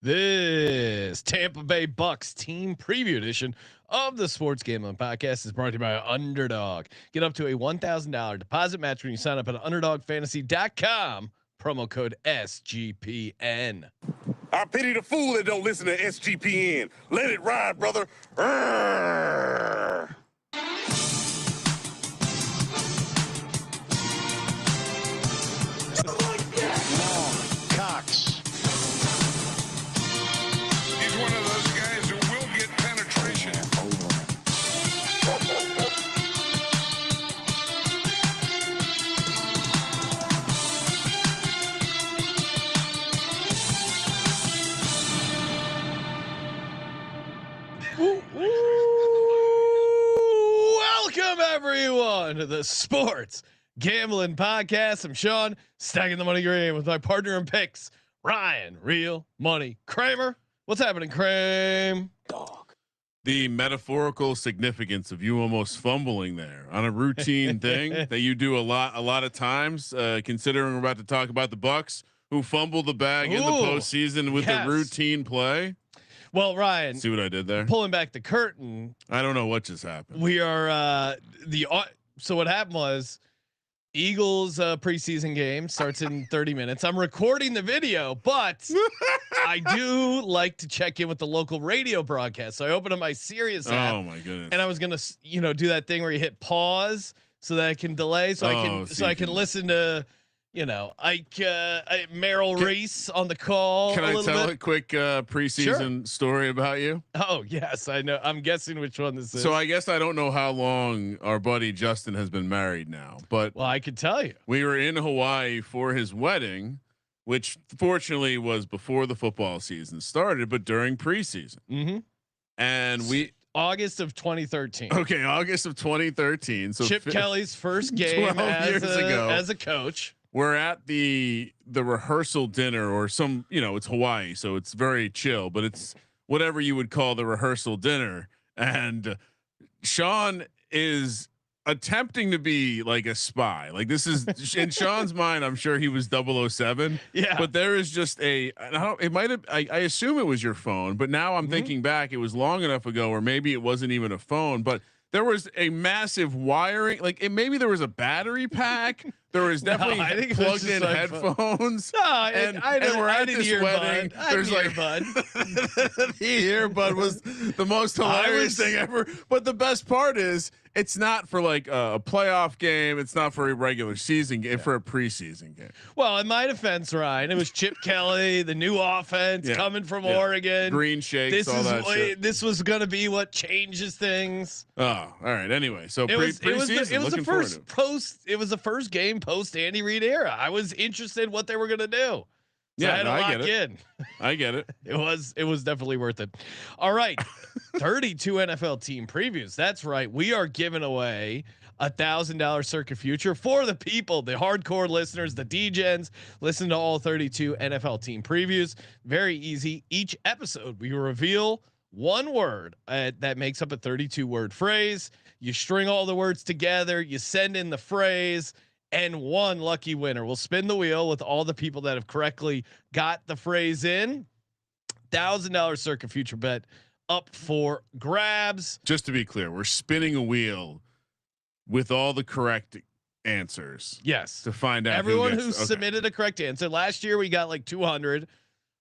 This Tampa Bay Bucs team preview edition of the Sports Gambling Podcast is brought to you by Underdog. Get up to a $1,000 deposit match when you sign up at UnderdogFantasy.com. Promo code SGPN. I pity the fool that don't listen to SGPN. Let it ride, brother. Arrgh. Cox. He's one of those guys who will get penetration. Welcome everyone to the Sports Gambling Podcast. I'm Sean, stacking the money green with my partner in picks, Ryan, Real Money Kramer. What's happening, Kramer? The metaphorical significance of you almost fumbling there on a routine thing that you do a lot of times. Considering we're about to talk about the Bucs who fumbled the bag in the postseason with the routine play. Well, Ryan, see what I did there? Pulling back the curtain. I don't know what just happened. We are so what happened was Eagles preseason game starts in 30 minutes. I'm recording the video, but I do like to check in with the local radio broadcast. So I opened up my Sirius app. Oh my goodness. And I was going to, do that thing where you hit pause so that I can delay so I can listen to, Merrill Reese on the call. Can I tell a quick preseason story about you? Oh yes, I know. I'm guessing which one this is. So I guess I don't know how long our buddy Justin has been married now, but I could tell you. We were in Hawaii for his wedding, which fortunately was before the football season started, but during preseason. Mm-hmm. And August of 2013. Okay, August of 2013. So Chip Kelly's first game 12 years ago as a coach. We're at the rehearsal dinner or some, it's Hawaii, so it's very chill, but it's whatever you would call the rehearsal dinner. And Sean is attempting to be like a spy. Like this is in Sean's mind. I'm sure he was 007. Yeah. But there is just I assume it was your phone, but now I'm thinking back, it was long enough ago, or maybe it wasn't even a phone, but there was a massive wiring, maybe there was a battery pack. There was definitely plugged in headphones. No, and we're at this wedding. There's like the earbud was the most hilarious thing ever. But the best part is it's not for like a playoff game. It's not for a regular season game, for a preseason game. Well, in my defense, Ryan, it was Chip Kelly, the new offense coming from Oregon, green shakes, this was going to be what changes things. Oh, all right. Anyway, so it was the first game post Andy Reid era. I was interested in what they were going to do. So I had to lock in. I get it. It was definitely worth it. All right. 32 NFL team previews. That's right. We are giving away $1,000 circuit future for the people, the hardcore listeners, the DGens. Listen to all 32 NFL team previews. Very easy. Each episode we reveal one word that makes up a 32 word phrase. You string all the words together, you send in the phrase, and one lucky winner will spin the wheel with all the people that have correctly got the phrase in. $1,000 circuit future bet up for grabs. Just to be clear, we're spinning a wheel with all the correct answers. Yes. To find out everyone who submitted a correct answer. Last year we got like 200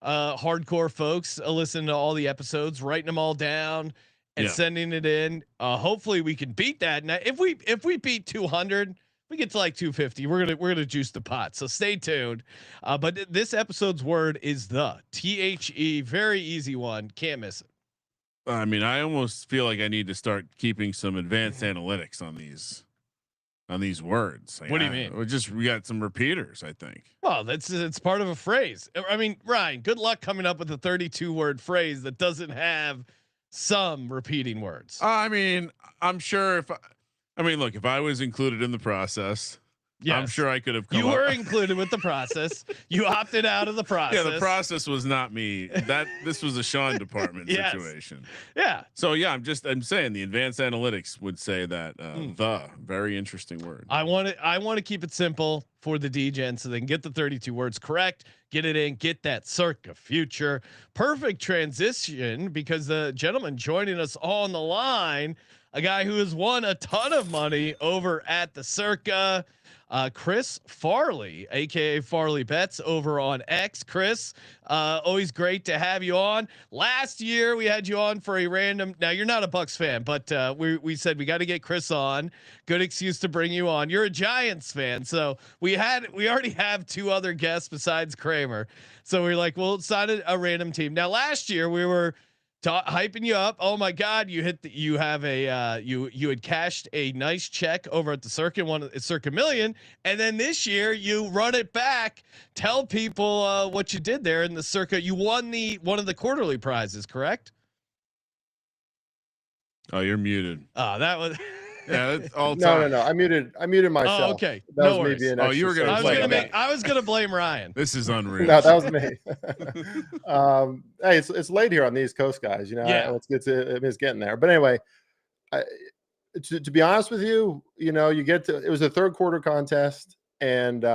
hardcore folks listening to all the episodes, writing them all down and sending it in. Hopefully we can beat that. Now, if we beat 200, we get to like 250. We're gonna juice the pot. So stay tuned. But this episode's word is the THE. Very easy one. Can't miss it. I mean, I almost feel like I need to start keeping some advanced analytics on these words. Like, what do you mean? We got some repeaters, I think. Well, it's part of a phrase. I mean, Ryan, good luck coming up with a 32 word phrase that doesn't have some repeating words. I mean, I'm sure if I mean, look, if I was included in the process, Yes. I'm sure I could have come You up. were included with the process. You opted out of the process. Yeah, the process was not me. This was a Sean department Yes. situation. Yeah. So yeah, I'm saying the advanced analytics would say that the very interesting word. I want to keep it simple for the DGen so they can get the 32 words correct, get it in, get that circa future. Perfect transition because the gentleman joining us on the line, a guy who has won a ton of money over at the circa, Chris Farley, aka Farley Bets over on X. Chris, always great to have you on. Last year we had you on for a random. Now you're not a Bucs fan, but we said we got to get Chris on. Good excuse to bring you on. You're a Giants fan, so we already have 2 other guests besides Kramer. So we're like, well, it's not a random team. Now last year we were hyping you up. Oh my God, you had cashed a nice check over at the Circa Million, and then this year you run it back. Tell people what you did there in the Circa. You won one of the quarterly prizes, correct? Oh, you're muted. Oh, that was. Yeah, that's all No. time. I muted myself. Oh, okay. That No was worries. me being Oh, you were gonna extra I was gonna blame Ryan. This is unreal. No, that was me. Hey, it's late here on the East Coast, guys. Yeah. It's getting there. But anyway, to be honest with you, it was a third quarter contest, and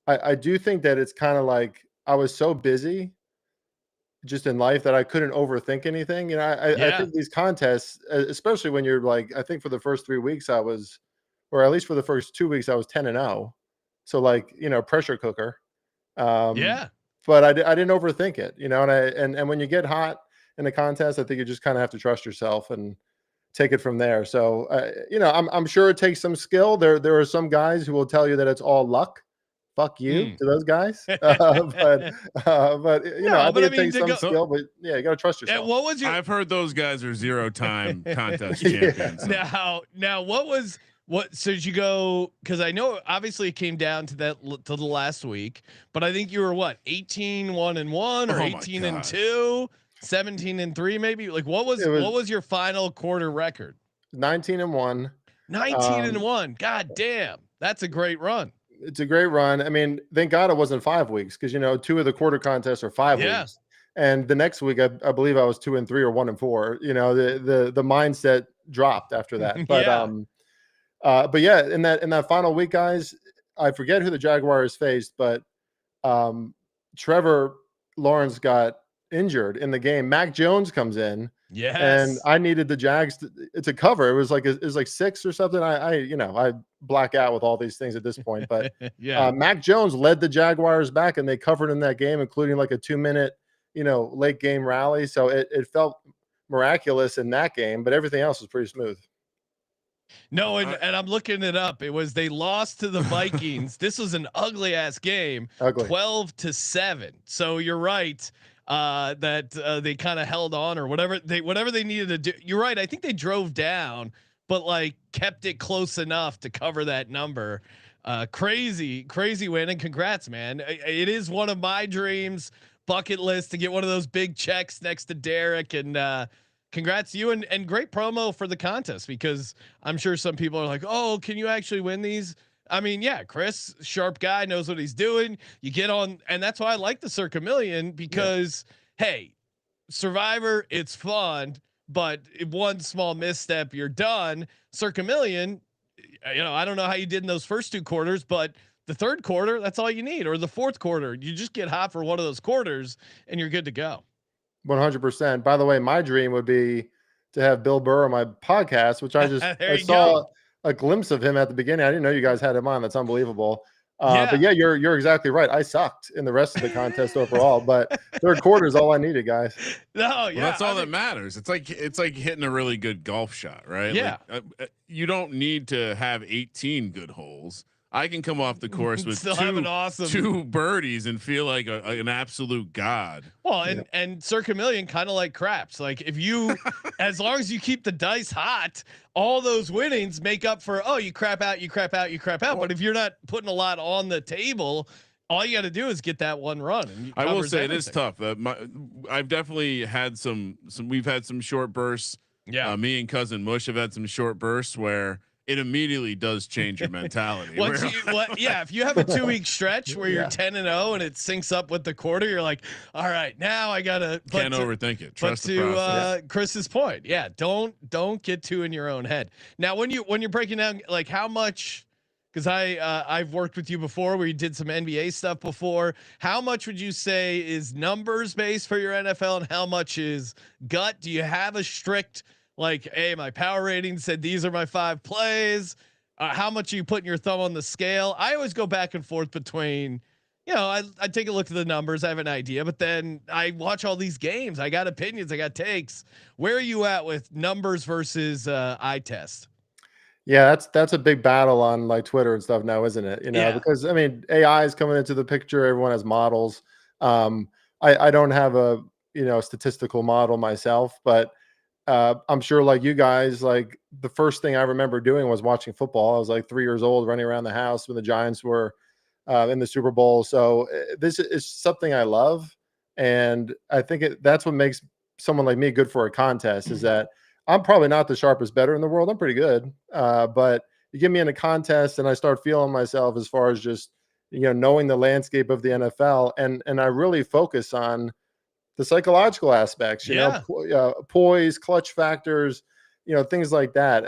I do think that it's kind of like I was so busy just in life that I couldn't overthink anything. I think these contests, especially when you're like, I think for the first 3 weeks or at least for the first 2 weeks, I was 10-0. So like, pressure cooker. Yeah. But I didn't overthink it, and when you get hot in a contest, I think you just kind of have to trust yourself and take it from there. So, I'm sure it takes some skill. There are some guys who will tell you that it's all luck. Fuck you to those guys. But I think it takes some skill, but yeah, you got to trust yourself. What was your? I've heard those guys are 0-time contest champions. So. Now so did you go? Because I know obviously it came down to the last week, but I think you were 18-1-1 or 18-2, 17-3 maybe. Like what was your final quarter record? 19-1. 19-1. God damn, that's a great run. It's a great run. I mean, thank God it wasn't 5 weeks because 2 of the quarter contests are 5 weeks, and the next week I believe I was 2-3 or 1-4. The mindset dropped after that. But yeah, in that final week, guys, I forget who the Jaguars faced, but Trevor Lawrence got injured in the game. Mac Jones comes in. Yes. And I needed the Jags to cover. It was like 6 or something. I black out with all these things at this point, but Mac Jones led the Jaguars back and they covered in that game, including like a 2-minute, late game rally. So it felt miraculous in that game, but everything else was pretty smooth. No, and I'm looking it up. They lost to the Vikings. This was an ugly ass game, 12-7. So you're right. That they kind of held on or whatever they needed to do. You're right. I think they drove down, but like kept it close enough to cover that number. Crazy win, and congrats, man. It is one of my dreams, bucket list, to get one of those big checks next to Derek, and congrats to you, and great promo for the contest, because I'm sure some people are like, oh, can you actually win these? I mean, yeah, Chris, sharp guy, knows what he's doing. You get on, and that's why I like the Circa Million, because hey, Survivor, it's fun, but one small misstep, you're done. Circa Million, I don't know how you did in those first 2 quarters, but the third quarter, that's all you need, or the fourth quarter, you just get hot for one of those quarters, and you're good to go. 100%. By the way, my dream would be to have Bill Burr on my podcast, which I saw a glimpse of him at the beginning. I didn't know you guys had him on. That's unbelievable. But yeah, you're exactly right. I sucked in the rest of the contest overall, but third quarter is all I needed, guys. No, yeah, that's all that matters. It's like hitting a really good golf shot, right? Yeah. Like, you don't need to have 18 good holes. I can come off the course with two birdies and feel like an absolute god. Well, and Circa Million, kind of like craps. Like if you, as long as you keep the dice hot, all those winnings make up for, you crap out. But if you're not putting a lot on the table, all you got to do is get that one run. And I will say everything. It is tough. I've definitely had we've had some short bursts. Yeah. Me and cousin Mush have had some short bursts where it immediately does change your mentality. If you have a 2-week stretch where you're 10-0 and it syncs up with the quarter, you're like, all right, now I gotta. Can't overthink it. Trust the process. Chris's point, yeah, don't get too in your own head. Now, when you're breaking down, like, how much, because I've worked with you before, where you did some NBA stuff before. How much would you say is numbers based for your NFL, and how much is gut? Do you have a strict, like, hey, my power rating said these are my 5 plays? How much are you putting your thumb on the scale? I always go back and forth between, I take a look at the numbers. I have an idea, but then I watch all these games. I got opinions. I got takes. Where are you at with numbers versus eye test? Yeah, that's a big battle on like Twitter and stuff now, isn't it? Because I mean, AI is coming into the picture. Everyone has models. I don't have a statistical model myself, but I'm sure, like you guys, like the first thing I remember doing was watching football. I was like 3 years old, running around the house when the Giants were in the Super Bowl. So this is something I love, and I think that's what makes someone like me good for a contest. Is that I'm probably not the sharpest bettor in the world. I'm pretty good, but you get me in a contest, and I start feeling myself as far as just knowing the landscape of the NFL, and I really focus on the psychological aspects, poise, clutch factors, things like that.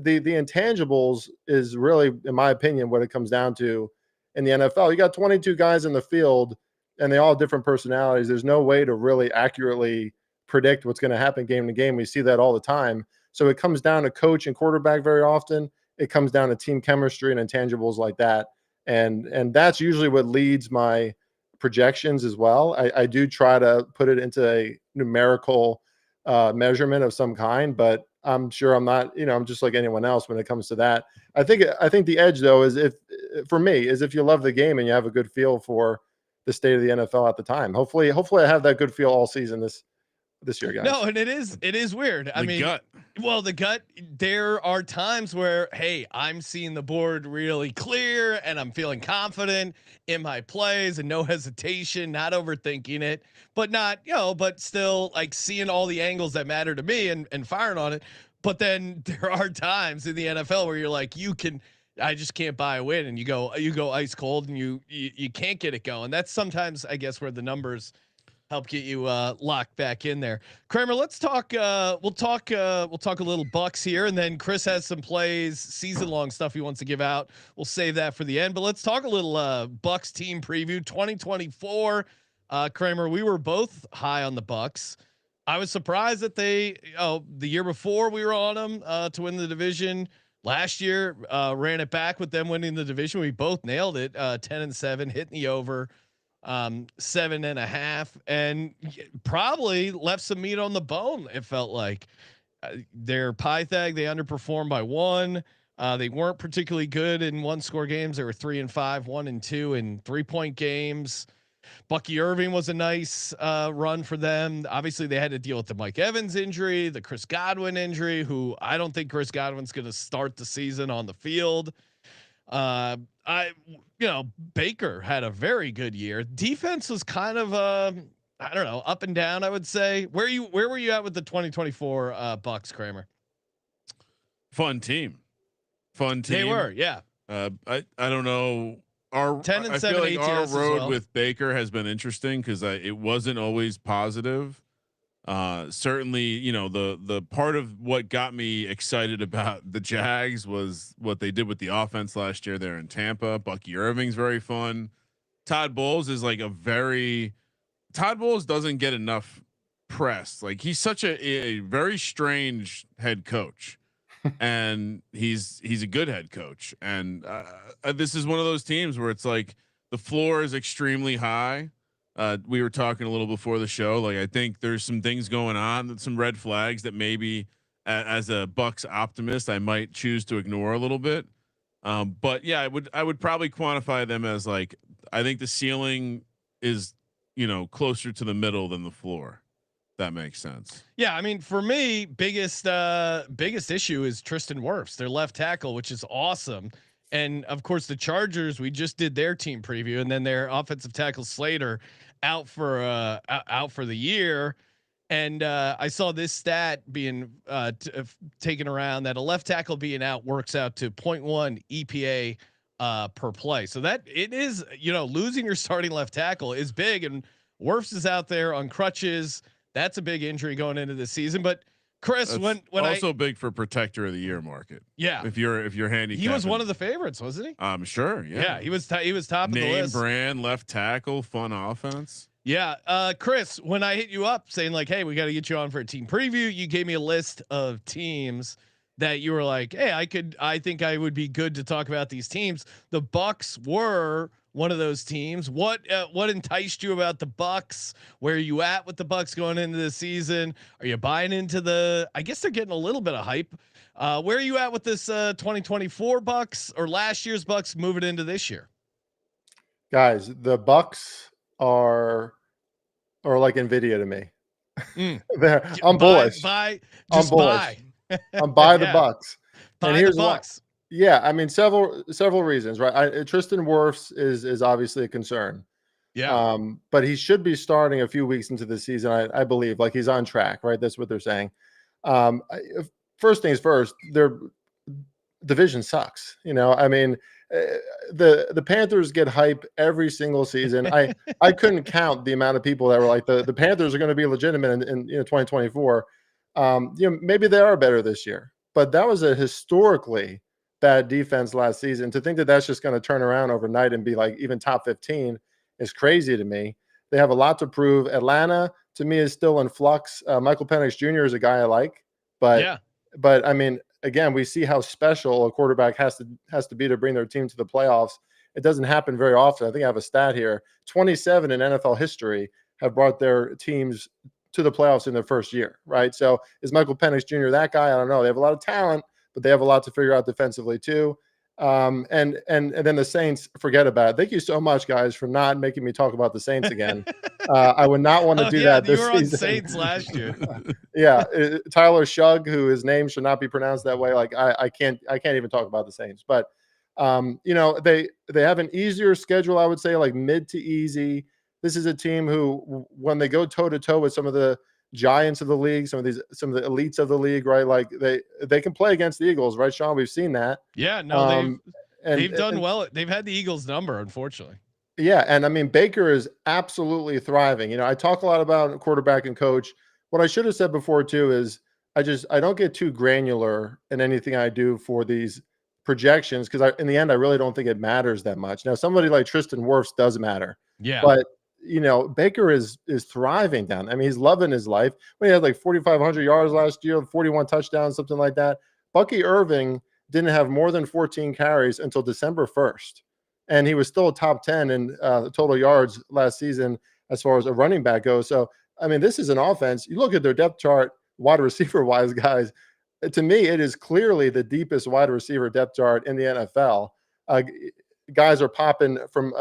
The intangibles is really, in my opinion, what it comes down to in the NFL. You got 22 guys in the field, and they all have different personalities. There's no way to really accurately predict what's going to happen game to game. We see that all the time. So it comes down to coach and quarterback very often. It comes down to team chemistry and intangibles like that. And that's usually what leads my projections as well. I do try to put it into a numerical measurement of some kind, but I'm sure I'm not, I'm just like anyone else when it comes to that. I think the edge, though, is if you love the game and you have a good feel for the state of the NFL at the time. Hopefully I have that good feel all season this year, guys. No, and it is weird. The gut, there are times where, hey, I'm seeing the board really clear and I'm feeling confident in my plays and no hesitation, not overthinking it, but but still like seeing all the angles that matter to me and firing on it. But then there are times in the NFL where you're like, I just can't buy a win, and you go ice cold, and you can't get it going. That's sometimes, I guess, where the numbers help get you locked back in there. Kramer, let's talk. We'll talk a little Bucs here, and then Chris has some plays, season-long stuff he wants to give out. We'll save that for the end. But let's talk a little Bucs team preview 2024. Kramer, we were both high on the Bucs. I was surprised that they, the year before we were on them to win the division. Last year, ran it back with them winning the division. We both nailed it. 10-7, hitting the over. 7.5, and probably left some meat on the bone. It felt like their Pythag, they underperformed by 1. They weren't particularly good in 1-score games. They were 3-5, 1-2 in 3-point games. Bucky Irving was a nice run for them. Obviously, they had to deal with the Mike Evans injury, the Chris Godwin injury, who I don't think Chris Godwin's going to start the season on the field. Baker had a very good year. Defense was kind of I don't know, up and down, I would say. Where were you at with the 2024 Bucs, Kramer? Fun team. They were, yeah. I don't know. Our 10 and I 7 feel like ATS our road well. with Baker has been interesting because it wasn't always positive. Certainly, the part of what got me excited about the Jags was what they did with the offense last year there in Tampa. Bucky Irving's very fun. Todd Bowles is like Todd Bowles doesn't get enough press. Like, he's such a very strange head coach, and he's a good head coach. And this is one of those teams where it's like the floor is extremely high. We were talking a little before the show. Like, I think there's some things going on, some red flags that maybe as a Bucs optimist, I might choose to ignore a little bit. But yeah, I would probably quantify them as like, I think the ceiling is, closer to the middle than the floor. That makes sense. Yeah. I mean, for me, biggest issue is Tristan Wirfs, their left tackle, which is awesome. And of course the Chargers, we just did their team preview, and then their offensive tackle Slater out for the year. And I saw this stat being taken around that a left tackle being out works out to 0.1 EPA per play. So that it is, losing your starting left tackle is big, and Wirfs is out there on crutches. That's a big injury going into the season. But Chris, That's when also big for protector of the year market. Yeah, if you're handicapping, he was one of the favorites, wasn't he? Sure. Yeah, he was top of the name list. brand left tackle, fun offense. Yeah. Chris, when I hit you up saying like, hey, we got to get you on for a team preview, you gave me a list of teams that you were like, hey, I think I would be good to talk about these teams. The Bucs were one of those teams. What enticed you about the Bucs? Where are you at with the Bucs going into the season? Are you buying into I guess they're getting a little bit of hype. Where are you at with this 2024 Bucs or last year's Bucs moving into this year? Guys, the Bucs are like Nvidia to me. I'm bullish. I'm bullish. I'm by the Bucs. And here's the Bucs. Yeah, I mean several reasons, right? Tristan Wirfs is obviously a concern. Yeah. But he should be starting a few weeks into the season, I believe. Like he's on track, right? That's what they're saying. First things first, their division sucks. I mean, the Panthers get hype every single season. I couldn't count the amount of people that were like the Panthers are going to be legitimate in 2024. Maybe they are better this year, but that was a historically bad defense last season. To think that that's just going to turn around overnight and be like even top 15 is crazy to me. They have a lot to prove. Atlanta to me is still in flux. Michael Penix Jr. is a guy I like, but I mean, again, we see how special a quarterback has to be to bring their team to the playoffs. It doesn't happen very often. I think I have a stat here. 27 in NFL history have brought their teams to the playoffs in their first year, right? So is Michael Penix Jr. that guy? I don't know. They have a lot of talent, but they have a lot to figure out defensively too. And then the Saints, forget about it. Thank you so much, guys, for not making me talk about the Saints again. I would not want to do that this season. You were on Saints last year. Yeah, Tyler Shugg, who his name should not be pronounced that way. Like I can't even talk about the Saints. But they have an easier schedule, I would say, like mid to easy. This is a team who, when they go toe to toe with some of the giants of the league, some of the elites of the league, right? Like they can play against the Eagles, right, Sean? We've seen that. Yeah, no, they've done well. They've had the Eagles number, unfortunately. Yeah, and I mean Baker is absolutely thriving. I talk a lot about quarterback and coach. What I should have said before too is I don't get too granular in anything I do for these projections because in the end I really don't think it matters that much. Now somebody like Tristan Wirfs does matter. Yeah, but Baker is thriving down. I mean, he's loving his life. He had like 4,500 yards last year, 41 touchdowns, something like that. Bucky Irving didn't have more than 14 carries until December 1st. And he was still top 10 in total yards last season as far as a running back goes. So, I mean, this is an offense. You look at their depth chart, wide receiver wise, guys. To me, it is clearly the deepest wide receiver depth chart in the NFL. Guys are popping from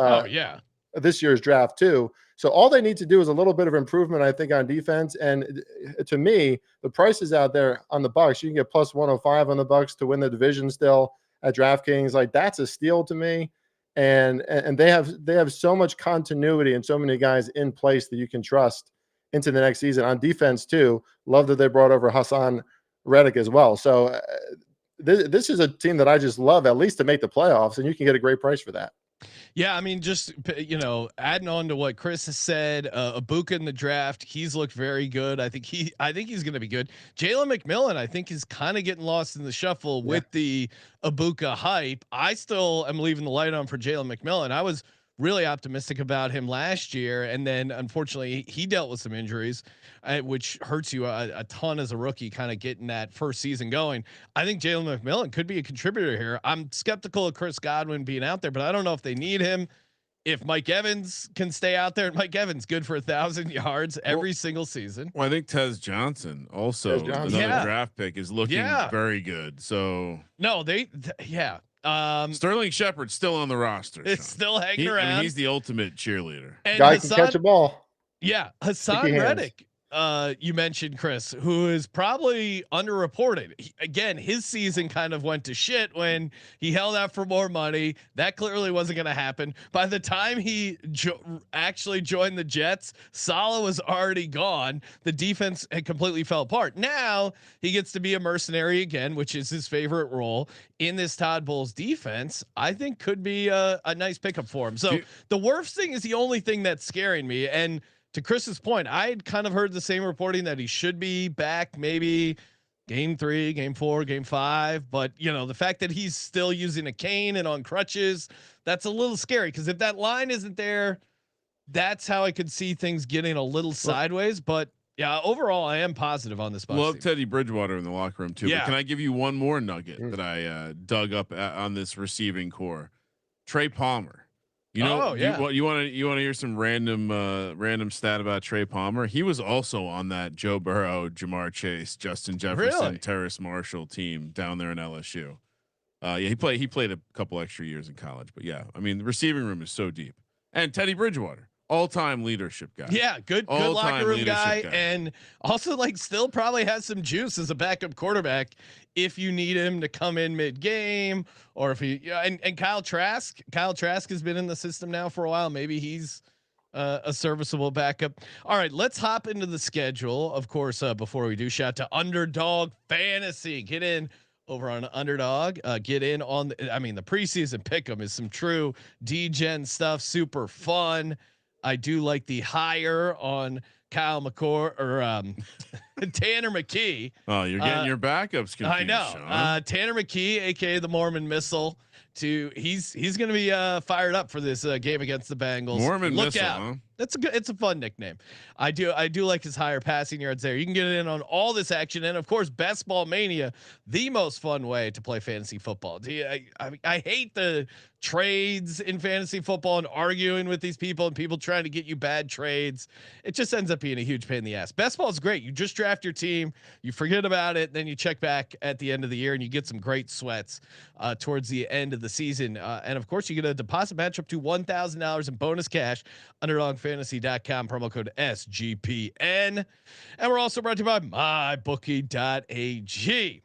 this year's draft too. So all they need to do is a little bit of improvement, I think, on defense. And to me, the prices out there on the Bucs, you can get plus 105 on the Bucs to win the division still at DraftKings. Like that's a steal to me. And they have so much continuity and so many guys in place that you can trust into the next season on defense too. Love that they brought over Hassan Reddick as well. So this is a team that I just love, at least to make the playoffs, and you can get a great price for that. Yeah, I mean, just adding on to what Chris has said, Ibuka in the draft, he's looked very good. I think he's going to be good. Jalen McMillan, I think, is kind of getting lost in the shuffle with the Ibuka hype. I still am leaving the light on for Jalen McMillan. I was really optimistic about him last year, and then unfortunately he dealt with some injuries, which hurts you a ton as a rookie, kind of getting that first season going. I think Jalen McMillan could be a contributor here. I'm skeptical of Chris Godwin being out there, but I don't know if they need him. If Mike Evans can stay out there, Mike Evans good for 1,000 yards every single season. Well, I think Tez Johnson also another draft pick is looking very good. So no, Sterling Shepard's still on the roster. It's still hanging around. I mean, he's the ultimate cheerleader. And guy can catch a ball. Yeah, Hassan Reddick. you mentioned Chris, who is probably underreported. Again, his season kind of went to shit when he held out for more money. That clearly wasn't going to happen. By the time he actually joined the Jets, Saleh was already gone. The defense had completely fell apart. Now he gets to be a mercenary again, which is his favorite role in this Todd Bowles defense. I think could be a nice pickup for him. So the worst thing is the only thing that's scaring me. And to Chris's point, I'd kind of heard the same reporting that he should be back maybe game 3, game 4, game 5. But the fact that he's still using a cane and on crutches, that's a little scary. Cause if that line isn't there, that's how I could see things getting a little sideways. But yeah, overall I am positive on this. Love team. Teddy Bridgewater in the locker room too. Yeah. But can I give you one more nugget that I dug up on this receiving core? Trey Palmer. You want to hear some random stat about Trey Palmer? He was also on that Joe Burrow, Jamar Chase, Justin Jefferson, Terrace Marshall team down there in LSU. He played a couple extra years in college, but yeah, I mean the receiving room is so deep. And Teddy Bridgewater, all-time leadership guy. Yeah, good locker room guy, and also still probably has some juice as a backup quarterback if you need him to come in mid-game, or if he and Kyle Trask has been in the system now for a while. Maybe he's a serviceable backup. All right, let's hop into the schedule. Of course, before we do, shout to Underdog Fantasy. Get in over on Underdog. Get in on the preseason pick'em is some true D-Gen stuff. Super fun. I do like the higher on Kyle McCord or Tanner McKee. Oh, you're getting your backups confused. I know. Tanner McKee, aka the Mormon Missile. He's going to be fired up for this game against the Bengals. Mormon Look Missile. out. Huh? It's a fun nickname. I do like his higher passing yards there. You can get in on all this action, and of course, Best Ball Mania, the most fun way to play fantasy football. I hate the trades in fantasy football and arguing with these people and people trying to get you bad trades. It just ends up being a huge pain in the ass. Best ball is great. You just draft your team, you forget about it, then you check back at the end of the year and you get some great sweats towards the end of the season. And of course, you get a deposit match up to $1,000 in bonus cash. UnderdogFantasy.com, promo code SGPN. And we're also brought to you by MyBookie.ag.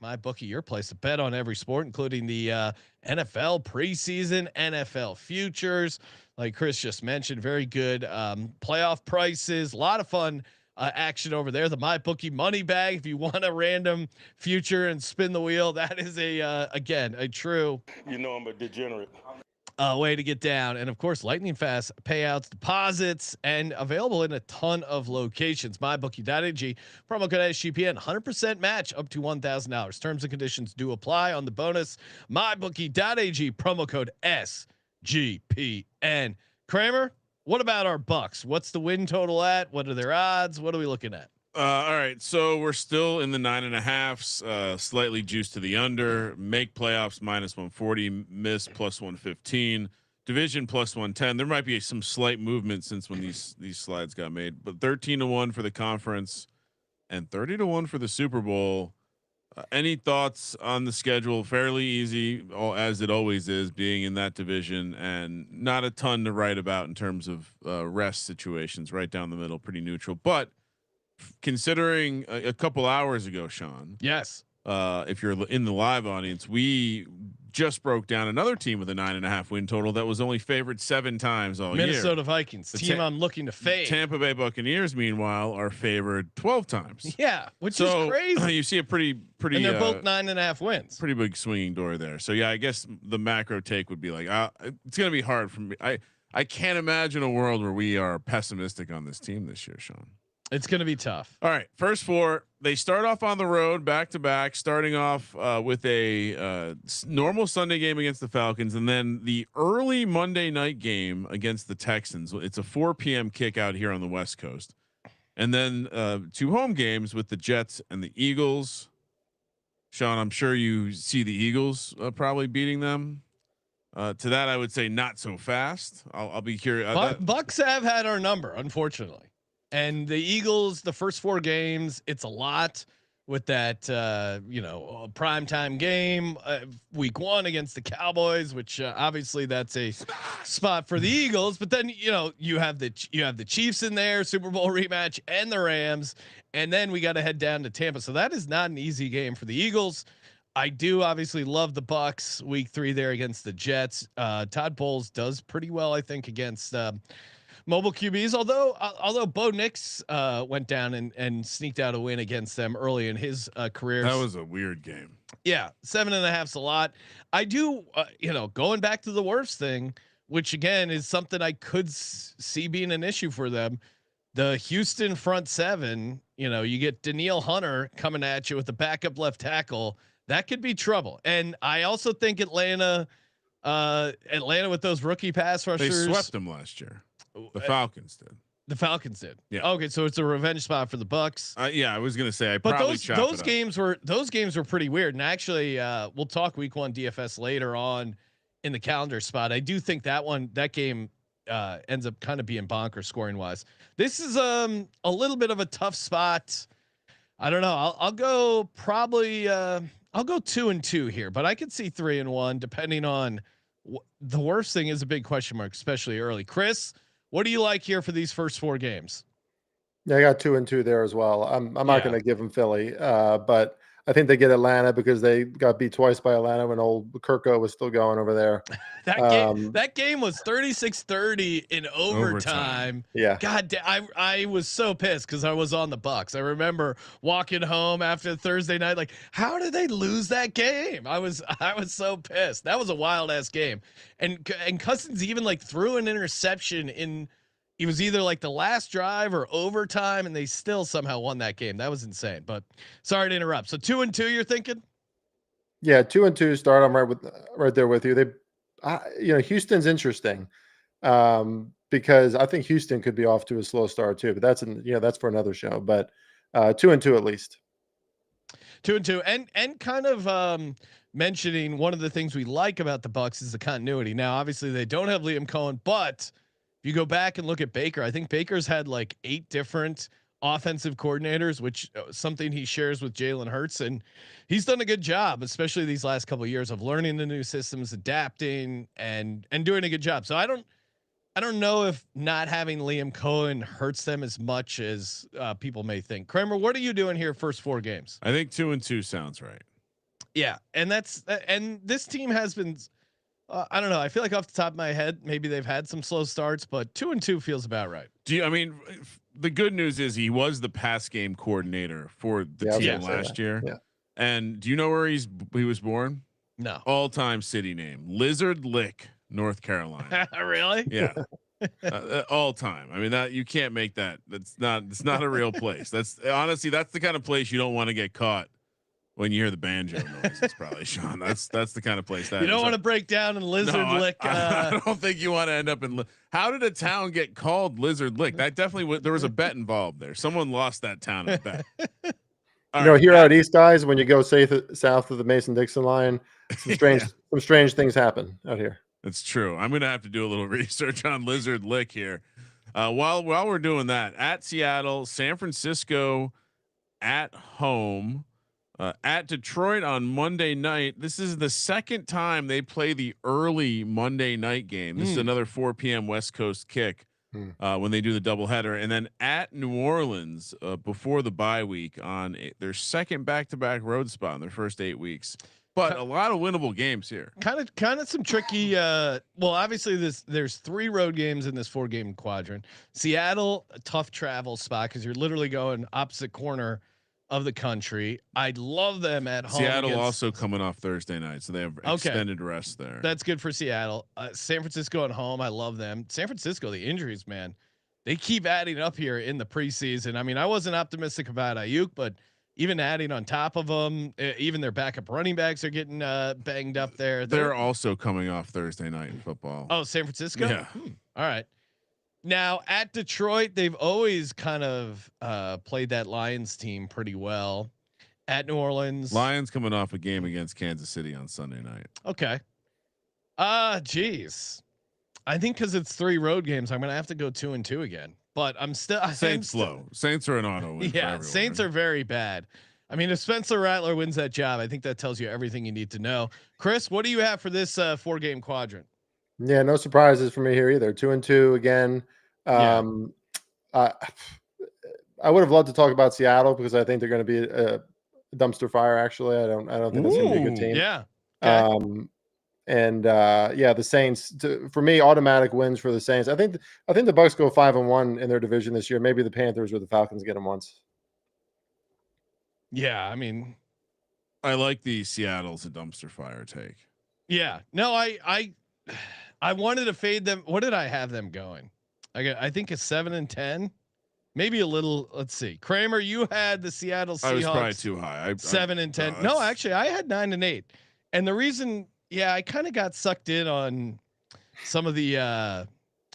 MyBookie, your place to bet on every sport, including the NFL preseason, NFL futures, like Chris just mentioned. Very good playoff prices, a lot of fun action over there. The MyBookie money bag, if you want a random future and spin the wheel, that is again a true I'm a degenerate. way to get down. And of course, lightning fast payouts, deposits, and available in a ton of locations. MyBookie.ag, promo code SGPN, 100% match up to $1,000. Terms and conditions do apply on the bonus. MyBookie.ag, promo code SGPN. Kramer, what about our Bucs? What's the win total at? What are their odds? What are we looking at? All right, so we're still in the 9.5s, slightly juiced to the under. Make playoffs -140, miss +115, division +110. There might be some slight movement since when these slides got made, but 13-1 for the conference and 30-1 for the Super Bowl. Any thoughts on the schedule? Fairly easy, as it always is, being in that division, and not a ton to write about in terms of rest situations. Right down the middle, pretty neutral, but considering a couple hours ago, Sean. Yes. If you're in the live audience, we just broke down another team with a 9.5 win total that was only favored 7 times all year. Minnesota Vikings, the team I'm looking to fade. Tampa Bay Buccaneers, meanwhile, are favored 12 times. Yeah, which is crazy. You see a pretty, and they're both 9.5 wins. Pretty big swinging door there. So yeah, I guess the macro take would be like, it's going to be hard for me. I can't imagine a world where we are pessimistic on this team this year, Sean. It's going to be tough. All right. First 4, they start off on the road back to back, starting off with a normal Sunday game against the Falcons. And then the early Monday night game against the Texans. It's a 4 PM kick out here on the West Coast. And then 2 home games with the Jets and the Eagles. Sean, I'm sure you see the Eagles probably beating them. To that, I would say not so fast. I'll be curious. Bucs have had our number, unfortunately. And the Eagles, the first 4 games, it's a lot. with that primetime game week 1 against the Cowboys, which obviously that's a spot for the Eagles. But then you have the Chiefs in there, Super Bowl rematch, and the Rams, and then we got to head down to Tampa. So that is not an easy game for the Eagles. I do obviously love the Bucs week 3 there against the Jets. Todd Bowles does pretty well, I think, against mobile QBs. Although Bo Nix went down and sneaked out a win against them early in his career. That was a weird game. Yeah, 7.5's a lot. I do, going back to the worst thing, which again is something I could see being an issue for them. The Houston front seven. You get Danielle Hunter coming at you with the backup left tackle. That could be trouble. And I also think Atlanta with those rookie pass rushers. They swept them last year. The Falcons did. The Falcons did. Yeah. Okay, so it's a revenge spot for the Bucs. Yeah, I was gonna say. But those games were pretty weird. And actually, we'll talk week 1 DFS later on in the calendar spot. I do think that game ends up kind of being bonkers scoring wise. This is a little bit of a tough spot. I don't know. I'll go probably. I'll go 2-2 here, but I could see 3-1 depending on. The worst thing is a big question mark, especially early. Chris, what do you like here for these first 4 games? Yeah, I got 2-2 there as well. I'm not going to give them Philly, but I think they get Atlanta because they got beat twice by Atlanta when old Kirko was still going over there. that game was 36-30 in overtime. Yeah. God damn, I was so pissed because I was on the Bucs. I remember walking home after Thursday night, like, how did they lose that game? I was so pissed. That was a wild ass game. And Cousins even like threw an interception in. It was either like the last drive or overtime, and they still somehow won that game. That was insane. But sorry to interrupt. So 2-2, you're thinking? Yeah, 2-2 start. I'm right there with you. Houston's interesting because I think Houston could be off to a slow start too. But that's for another show. But 2-2 at least. 2-2, and kind of mentioning one of the things we like about the Bucs is the continuity. Now, obviously, they don't have Liam Cohen, but you go back and look at Baker. I think Baker's had like 8 different offensive coordinators, which something he shares with Jalen Hurts, and he's done a good job, especially these last couple of years of learning the new systems, adapting, and doing a good job. So I don't know if not having Liam Cohen hurts them as much as people may think. Kramer, what are you doing here? First 4 games. I think 2-2 sounds right. Yeah, and this team has been. I don't know. I feel like off the top of my head, maybe they've had some slow starts, but 2-2 feels about right. The good news is he was the pass game coordinator for the team last year. Yeah. And do you know where he was born? No. All-time city name, Lizard Lick, North Carolina. Really? Yeah. All time. I mean, that you can't make that. It's not a real place. That's the kind of place you don't want to get caught. When you hear the banjo noises, probably Sean. That's the kind of place that you don't want to break down in Lizard Lick. I don't think you want to end up in. How did a town get called Lizard Lick? That definitely there was a bet involved there. Someone lost that town at bet. Here out east, guys, when you go south of the Mason-Dixon line, some strange things happen out here. It's true. I'm gonna have to do a little research on Lizard Lick here. While we're doing that, at Seattle, San Francisco, at home. At Detroit on Monday night. This is the second time they play the early Monday night game. This is another 4 p.m. West Coast kick when they do the doubleheader, and then at New Orleans before the bye week on their second back-to-back road spot in their first 8 weeks. But a lot of winnable games here. Kind of some tricky. Well, obviously there's 3 road games in this 4-game quadrant. Seattle, a tough travel spot because you're literally going opposite corner of the country. I'd love them at home. Seattle also coming off Thursday night, so they have extended rest there. That's good for Seattle. San Francisco at home. I love them. San Francisco, the injuries, man, they keep adding up here in the preseason. I mean, I wasn't optimistic about Ayuk, but even adding on top of them, even their backup running backs are getting banged up there. They're also coming off Thursday night in football. Oh, San Francisco. Yeah. All right. Now at Detroit, they've always kind of played that Lions team pretty well. At New Orleans, Lions coming off a game against Kansas City on Sunday night. Okay. Geez, I think because it's 3 road games, I'm gonna have to go 2-2 again. But I'm still Saints low. Saints are an auto win. Yeah, Saints are very bad. I mean, if Spencer Rattler wins that job, I think that tells you everything you need to know. Chris, what do you have for this 4-game quadrant? Yeah, no surprises for me here either. 2-2 again. Yeah. I I would have loved to talk about Seattle because I think they're going to be a dumpster fire. Actually, I don't think that's going to be a good Ooh. team. Yeah. Okay. Yeah, the Saints for me automatic wins for the Saints. I think the Bucs go 5-1 in their division this year. Maybe the Panthers or the Falcons get them once. Yeah. I mean, I like the Seattle's a dumpster fire take. yeah. No, I wanted to fade them. What did I have them going? I think a 7-10, maybe a little. Let's see. Kramer, you had the Seattle Seahawks. I was probably too high. 7-10. No, actually, I had 9-8, and the reason, I kind of got sucked in on some of the.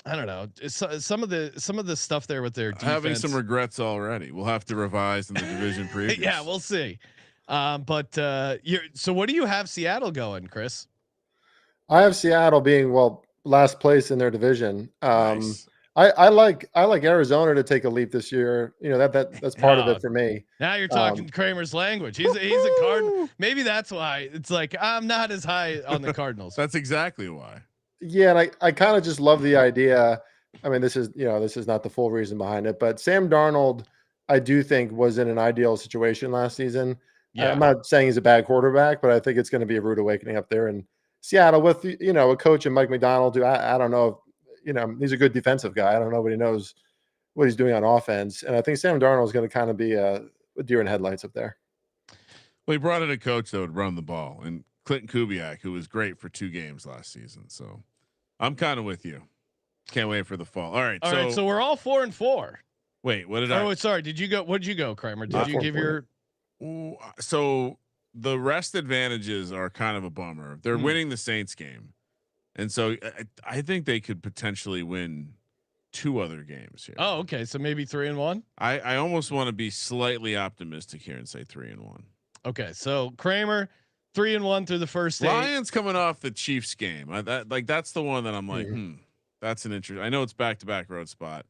I don't know. Some of the stuff there with their defense. Having some regrets already. We'll have to revise in the division previews. Yeah, we'll see. So what do you have Seattle going, Chris? I have Seattle being last place in their division. Nice. I like Arizona to take a leap this year. You know that's part of it for me. Now you're talking Kramer's language. He's a Cardinal. Maybe that's why it's like I'm not as high on the Cardinals. That's exactly why. Yeah, and I kind of just love the idea. I mean, this is not the full reason behind it, but Sam Darnold, I do think was in an ideal situation last season. Yeah. I'm not saying he's a bad quarterback, but I think it's going to be a rude awakening up there in Seattle with a coach and Mike McDonald. Who I don't know if, he's a good defensive guy. I don't know, but he knows what he's doing on offense, and I think Sam Darnold is going to kind of be a deer in headlights up there. Well, he brought in a coach that would run the ball, and Clinton Kubiak, who was great for 2 games last season. So I'm kind of with you. Can't wait for the fall. All right. So we're all 4-4. Wait, what did I? Oh, sorry. Did you go? What did you go, Kramer? Did you give your? So the rest advantages are kind of a bummer. They're winning the Saints game, and so I think they could potentially win 2 other games here. Oh, okay. So maybe 3-1. I almost want to be slightly optimistic here and say 3-1. Okay, so Kramer 3-1 through the first 8. Lions coming off the Chiefs game. That's the one that I'm like, that's an interesting. I know it's back-to-back road spot,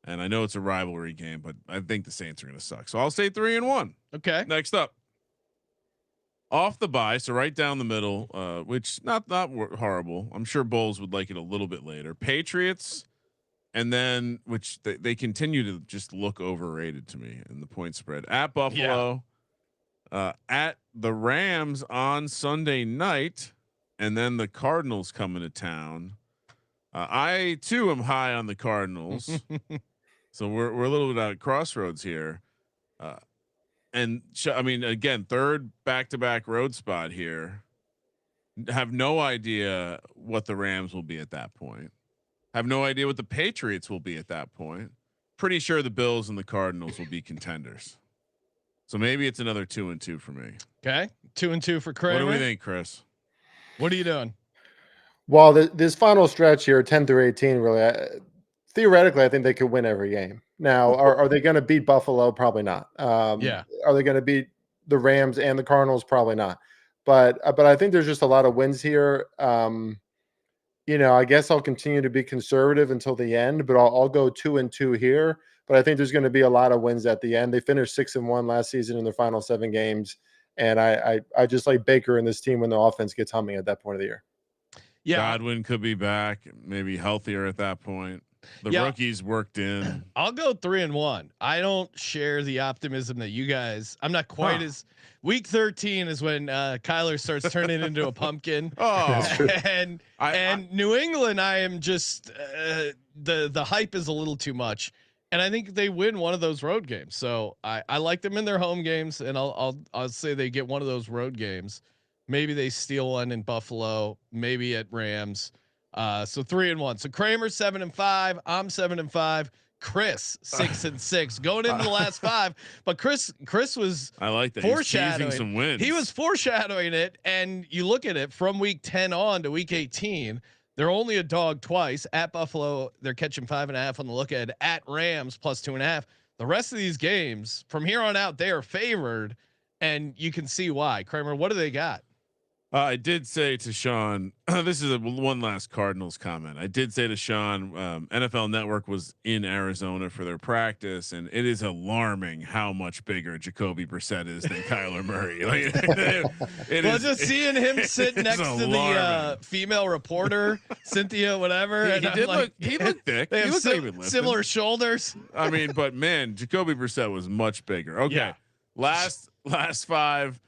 and I know it's a rivalry game, but I think the Saints are going to suck. So I'll say 3-1. Okay. Next up, off the bye, so right down the middle, which not horrible. I'm sure Bowles would like it a little bit later. Patriots, and then which they continue to just look overrated to me in the point spread at Buffalo. Yeah. At the Rams on Sunday night, and then the Cardinals coming to town. I too am high on the Cardinals, so we're a little bit at crossroads here. I mean, again, third back-to-back road spot here. Have no idea what the Rams will be at that point. Have no idea what the Patriots will be at that point. Pretty sure the Bills and the Cardinals will be contenders. So maybe it's another 2-2 for me. Okay, 2-2 for Kramer. What do we think, Chris? What are you doing? Well, this final stretch here, 10 through 18, really, theoretically, I think they could win every game. Now, are they going to beat Buffalo? Probably not. Yeah. Are they going to beat the Rams and the Cardinals? Probably not. But I think there's just a lot of wins here. I guess I'll continue to be conservative until the end, but I'll go 2-2 here. But I think there's going to be a lot of wins at the end. They finished 6-1 last season in their final 7 games. And I just like Baker and this team when the offense gets humming at that point of the year. Yeah. Godwin could be back, maybe healthier at that point. The rookies worked in. I'll go 3-1. I don't share the optimism that you guys. I'm not quite as. Week 13 is when Kyler starts turning into a pumpkin. And New England, I am just the hype is a little too much, and I think they win one of those road games. So I like them in their home games, and I'll say they get one of those road games. Maybe they steal one in Buffalo, maybe at Rams. So 3-1. So Kramer 7-5. I'm 7-5. Chris 6-6 going into the last 5. But Chris was I like that foreshadowing some wins. He was foreshadowing it, and you look at it from week 10 on to week 18. They're only a dog twice at Buffalo. They're catching 5.5 on the look ahead at Rams plus 2.5. The rest of these games from here on out, they are favored, and you can see why. Kramer, what do they got? I did say to Sean, this is one last Cardinals comment. I did say to Sean, NFL Network was in Arizona for their practice, and it is alarming how much bigger Jacoby Brissett is than Kyler Murray. Like, just seeing him sit next to the female reporter, Cynthia, whatever. He did look. He looked thick. They he have looked similar shoulders. I mean, but man, Jacoby Brissett was much bigger. Okay, yeah. last 5.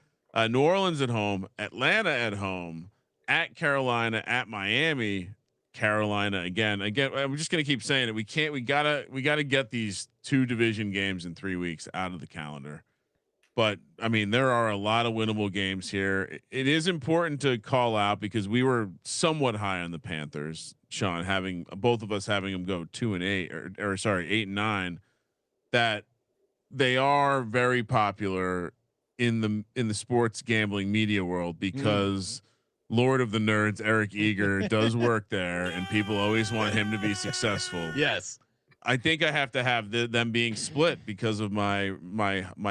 New Orleans at home, Atlanta at home, at Carolina, at Miami, Carolina again. I'm just gonna keep saying it. We gotta get these 2 division games in 3 weeks out of the calendar. But I mean, there are a lot of winnable games here. It is important to call out because we were somewhat high on the Panthers, Sean, having both of us having them go 2-8 or sorry 8-9. That they are very popular in the sports gambling media world because Lord of the Nerds Eric Eager does work there, and people always want him to be successful. Yes, I think I have to have them being split because of my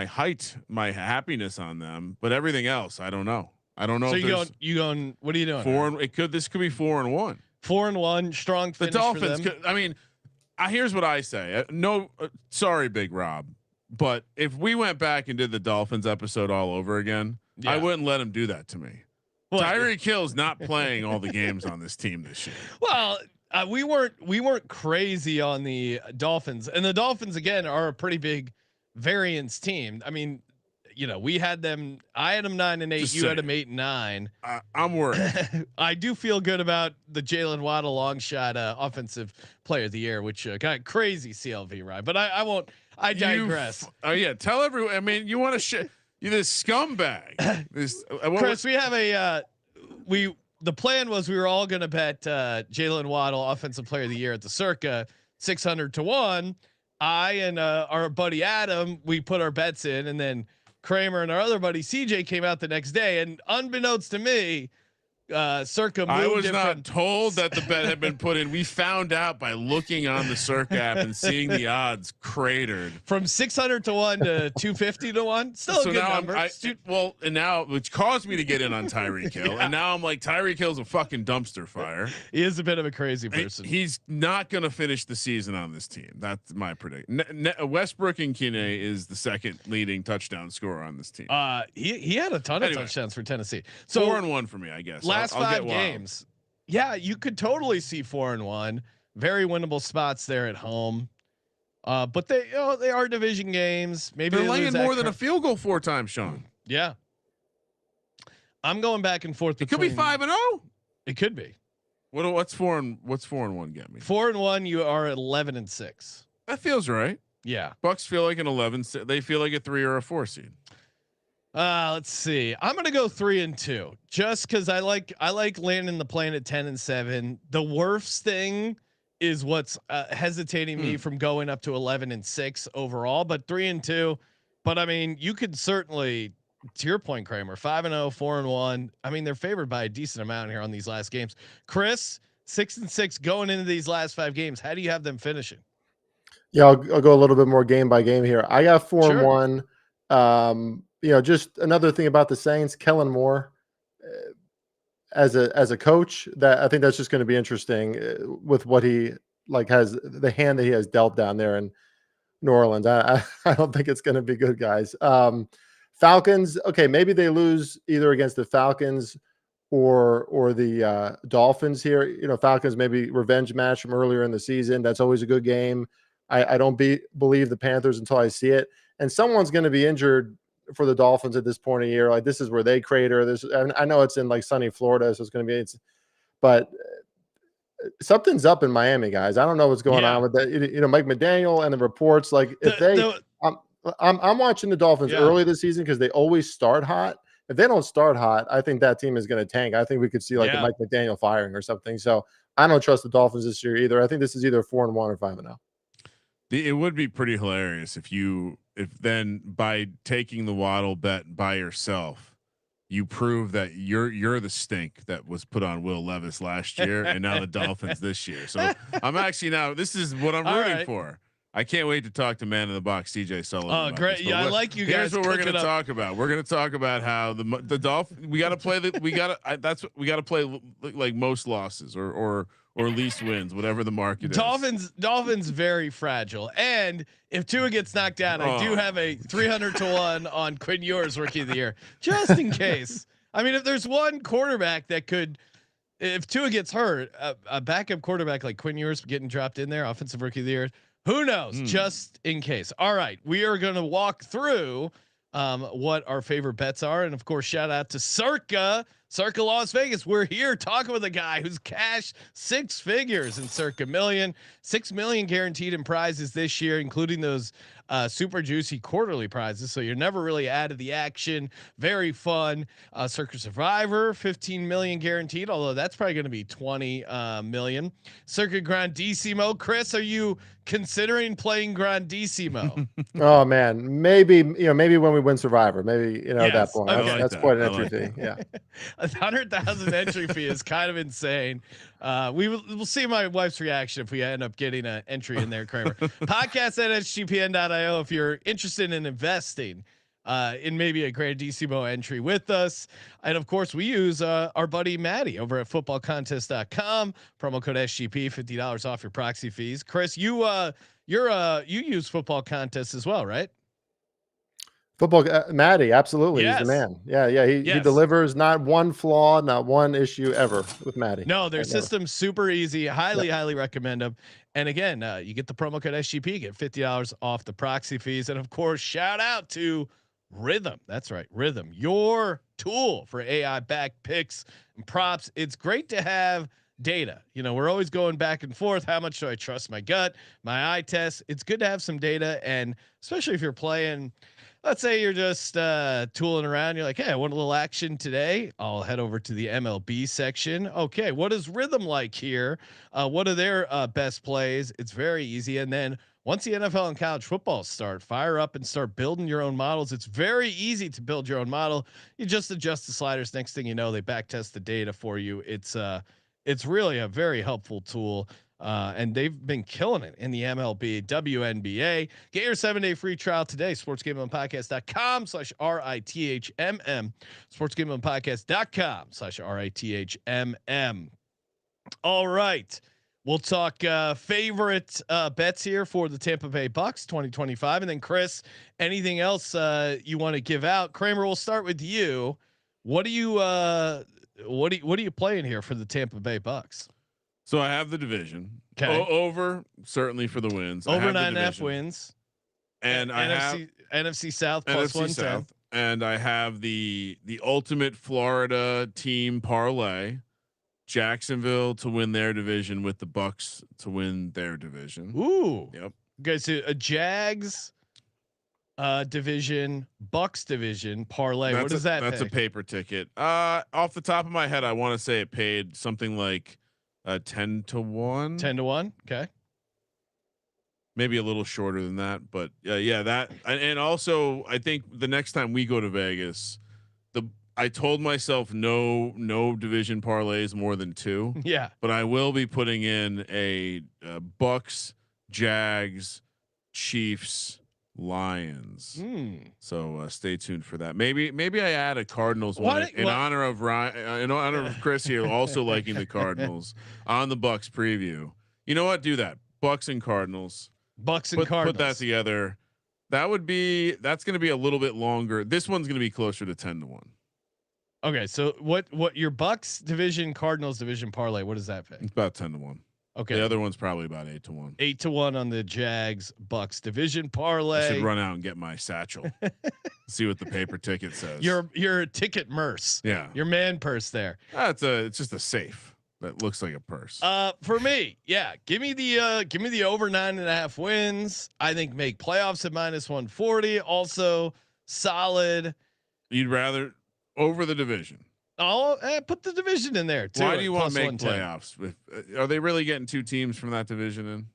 height, my happiness on them, but everything else I don't know. So you going? What are you doing? This could be 4-1. 4-1, strong finish. The Dolphins. For them. I mean, here's what I say. Sorry, Big Rob. But if we went back and did the Dolphins episode all over again, I wouldn't let him do that to me. Tyreek Hill's not playing all the games on this team this year. Well, we weren't crazy on the Dolphins, and the Dolphins again are a pretty big variance team. I mean, we had them. I had them 9-8. You had them 8-9. I'm worried. I do feel good about the Jalen Waddle long shot offensive player of the year, which got crazy CLV ride. But I won't. I digress. Oh yeah, tell everyone. I mean, you want to you this scumbag. Chris, we have the plan was we were all going to bet Jalen Waddle offensive player of the year at the Circa 600 to 1. I and our buddy Adam, we put our bets in, and then Kramer and our other buddy CJ came out the next day, and unbeknownst to me, Circa moved. I was not told that the bet had been put in. We found out by looking on the Circa app and seeing the odds cratered from 600 to 1 to 250 to 1. Still a good number. And now, which caused me to get in on Tyreek Hill, and now I'm like, Tyreek Hill's a fucking dumpster fire. He is a bit of a crazy person. He's not going to finish the season on this team. That's my prediction. Westbrook and Kine is the second leading touchdown scorer on this team. He had a ton of touchdowns for Tennessee. So 4-1 for me, I guess. Last 5 games. Yeah, you could totally see 4-1. Very winnable spots there at home. But they are division games. Maybe they're laying more than a field goal 4 times, Sean. Yeah. I'm going back and forth. It could be 5-0. It could be. What's 4-1 get me? 4-1, you are at 11-6. That feels right. Yeah. Bucs feel like an 11. They feel like a 3 or a 4 seed. Let's see. I'm gonna go 3-2 just because I like landing the plane at 10-7. The worst thing is what's hesitating me from going up to 11-6 overall, but 3-2. But I mean, you could certainly, to your point, Kramer, 5-0, 4-1. I mean, they're favored by a decent amount here on these last games. Chris, 6-6 going into these last 5 games. How do you have them finishing? Yeah, I'll go a little bit more game by game here. I got 4-1. Just another thing about the Saints, Kellen Moore, as a coach, that I think that's just going to be interesting with what he has the hand that he has dealt down there in New Orleans. I don't think it's going to be good, guys. Falcons. Okay. Maybe they lose either against the Falcons or the Dolphins here. Falcons, maybe revenge match from earlier in the season. That's always a good game. I don't believe the Panthers until I see it. And someone's going to be injured for the Dolphins at this point of year. Like, this is where they crater. I know it's in sunny Florida, so it's going to be. But something's up in Miami, guys. I don't know what's going on with that. Mike McDaniel and the reports. I'm watching the Dolphins early this season because they always start hot. If they don't start hot, I think that team is going to tank. I think we could see a Mike McDaniel firing or something. So I don't trust the Dolphins this year either. I think this is either 4-1 or 5-0. It would be pretty hilarious if then by taking the Waddle bet by yourself, you prove that you're the stink that was put on Will Levis last year and now the Dolphins this year. So I'm actually this is what I'm rooting for. I can't wait to talk to man in the box, CJ Sullivan. Oh, great. This, yeah. I like you guys. Here's what we're going to up. talk about. We're going to talk about how the Dolphins, we got to play that's what we got to play like most losses or least wins, whatever the market is. Dolphins very fragile. And if Tua gets knocked down, I do have a 300-1 on Quinn Ewers rookie of the year, just in case. I mean, if there's one quarterback that could, if Tua gets hurt, a backup quarterback like Quinn Ewers getting dropped in there, offensive rookie of the year, who knows? Just in case. All right, we are going to walk through what our favorite bets are, and of course, shout out to Circa Las Vegas. We're here talking with a guy who's cashed 6 figures in Circa million, 6 million guaranteed in prizes this year, including those super juicy quarterly prizes. So you're never really out of the action. Very fun. Circa Survivor, 15 million guaranteed, although that's probably going to be 20 million. Circa Grandissimo. Chris, are you considering playing Grandissimo? Oh man, maybe when we win Survivor, maybe at that point. Okay. That's quite an entry fee. Yeah. 100,000 entry fee is kind of insane. We'll see my wife's reaction if we end up getting an entry in there, Kramer. Podcast at sgpn.io if you're interested in investing in maybe a Grandissimo entry with us. And of course, we use our buddy Maddie over at footballcontest.com. Promo code SGP, $50 off your proxy fees. Chris, you use Football Contest as well, right? Football, Maddie, absolutely. Yes. He's the man. Yeah. He delivers, not one flaw, not one issue ever with Maddie. No, their system's super easy. Highly recommend them. And again, you get the promo code SGP, get $50 off the proxy fees. And of course, shout out to Rhythm. That's right. Rhythm, your tool for AI back picks and props. It's great to have data. We're always going back and forth. How much do I trust my gut, my eye test? It's good to have some data. And especially if you're playing, let's say you're just tooling around. You're like, hey, I want a little action today. I'll head over to the MLB section. Okay, what is Rhythm like here? What are their best plays? It's very easy. And then once the NFL and college football start, fire up and start building your own models. It's very easy to build your own model. You just adjust the sliders. Next thing you know, they back test the data for you. It's really a very helpful tool. And they've been killing it in the MLB, WNBA. Get your 7-day free trial today. sportsgamblingpodcast.com/RITHMM. sportsgamblingpodcast.com/RITHMM. All right. We'll talk favorite bets here for the Tampa Bay Bucs 2025. And then Chris, anything else you want to give out? Kramer, we'll start with you. What are you playing here for the Tampa Bay Bucs? So I have the division. Okay. Over certainly for the wins. Over 9.5 wins. And I have NFC South plus 110. And I have the ultimate Florida team parlay. Jacksonville to win their division with the Bucs to win their division. Ooh. Yep. Okay, so a Jags division, Bucs division parlay. What is that? That's a paper ticket. Off the top of my head, I want to say it paid something like 10-1. 10-1. Okay. Maybe a little shorter than that, but yeah, that and also I think the next time we go to Vegas, I told myself no division parlays more than 2. Yeah, but I will be putting in a Bucs, Jags, Chiefs, Lions. So stay tuned for that. Maybe I add a Cardinals one in honor of Ryan, in honor of Chris here, also liking the Cardinals on the Bucs preview. You know what? Do that. Bucs and Cardinals. Cardinals. Put that together. That's going to be a little bit longer. This one's going to be closer to 10-1. Okay, so what your Bucs division, Cardinals division parlay? What does that pay? It's about 10-1. Okay, the other one's probably about 8-1. 8-1 on the Jags Bucs division parlay. I should run out and get my satchel. See what the paper ticket says. Your ticket purse. Yeah, your man purse there. It's just a safe that looks like a purse. For me, yeah, give me the over 9.5 wins. I think make playoffs at -140. Also solid. You'd rather over the division. Oh, put the division in there too. Why do you want to make 110. playoffs? Are they really getting 2 teams from that division in?